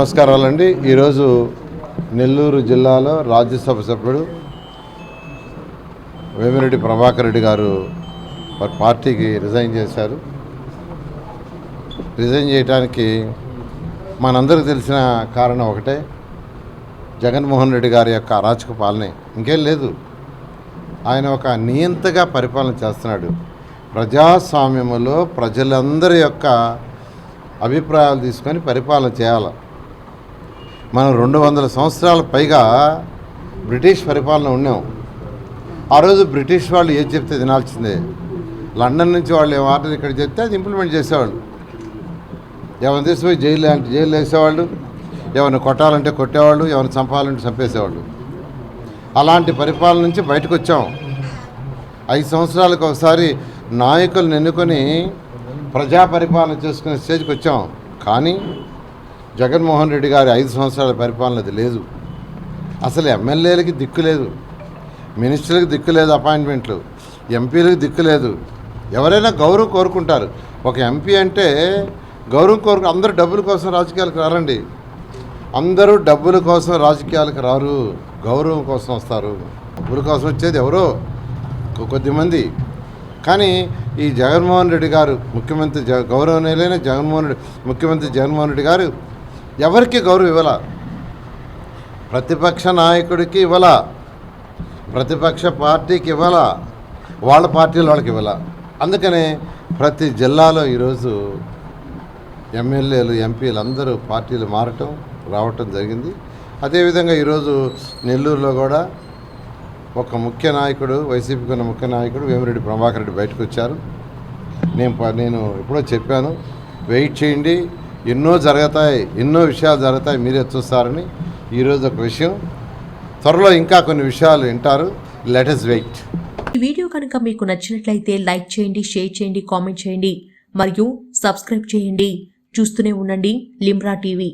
నమస్కారాలండి. ఈరోజు నెల్లూరు జిల్లాలో రాజ్యసభ సభ్యుడు వేమిరెడ్డి ప్రభాకర్ రెడ్డి గారు పార్టీకి రిజైన్ చేశారు. రిజైన్ చేయడానికి మనందరికీ తెలిసిన కారణం ఒకటే, జగన్మోహన్ రెడ్డి గారి యొక్క అరాచక పాలనే, ఇంకేం లేదు. ఆయన ఒక నియంతగా పరిపాలన చేస్తున్నాడు. ప్రజాస్వామ్యంలో ప్రజలందరి యొక్క అభిప్రాయాలు తీసుకొని పరిపాలన చేయాలి. మనం 200 సంవత్సరాల పైగా బ్రిటిష్ పరిపాలన ఉన్నాం. ఆ రోజు బ్రిటిష్ వాళ్ళు ఏది చెప్తే తినాల్సిందే. లండన్ నుంచి వాళ్ళు ఏం ఆర్డర్ ఇక్కడ చెప్తే అది ఇంప్లిమెంట్ చేసేవాళ్ళు. ఎవరిని తీసుకుపోయి జైలు వేసేవాళ్ళు, ఎవరిని కొట్టాలంటే కొట్టేవాళ్ళు, ఎవరిని చంపాలంటే చంపేసేవాళ్ళు. అలాంటి పరిపాలన నుంచి బయటకు వచ్చాం. 5 సంవత్సరాలకు ఒకసారి నాయకులను ఎన్నుకొని ప్రజా పరిపాలన చేసుకునే స్టేజ్కి వచ్చాం. కానీ జగన్మోహన్ రెడ్డి గారి 5 సంవత్సరాల పరిపాలన అది లేదు. అసలు ఎమ్మెల్యేలకి దిక్కు లేదు, మినిస్టర్లకు దిక్కు లేదు, అపాయింట్మెంట్లు, ఎంపీలకు దిక్కు లేదు. ఎవరైనా గౌరవం కోరుకుంటారు. ఒక ఎంపీ అంటే గౌరవం అందరూ డబ్బుల కోసం రాజకీయాలకు రారండి. అందరూ డబ్బుల కోసం రాజకీయాలకు రారు, గౌరవం కోసం వస్తారు. డబ్బుల కోసం వచ్చేది ఎవరో కొద్దిమంది. కానీ ఈ జగన్మోహన్ రెడ్డి గారు ముఖ్యమంత్రి, గౌరవనీయులైన ముఖ్యమంత్రి జగన్మోహన్ రెడ్డి గారు ఎవరికి గౌరవం ఇవ్వాల, ప్రతిపక్ష నాయకుడికి ఇవ్వాల, ప్రతిపక్ష పార్టీకి ఇవ్వాల, వాళ్ళ పార్టీలు వాళ్ళకి ఇవ్వాల. అందుకనే ప్రతి జిల్లాలో ఈరోజు ఎమ్మెల్యేలు, ఎంపీలు అందరూ పార్టీలు రావటం జరిగింది. అదేవిధంగా ఈరోజు నెల్లూరులో కూడా ఒక ముఖ్య నాయకుడు, వైసీపీకి ఉన్న ముఖ్య నాయకుడు వేమిరెడ్డి ప్రభాకర్ రెడ్డి బయటకు వచ్చారు. నేను ఎప్పుడో చెప్పాను, వెయిట్ చేయండి, ఎన్నో విషయాలు జరుగుతాయి, మీరే చూస్తారని. ఈరోజు ఒక విషయం, త్వరలో ఇంకా కొన్ని విషయాలు వింటారు. Let us wait. ఈ వీడియో కనుక మీకు నచ్చినట్లయితే లైక్ చేయండి, షేర్ చేయండి, కామెంట్ చేయండి మరియు సబ్స్క్రైబ్ చేయండి. చూస్తూనే ఉండండి లిమ్రా టీవీ.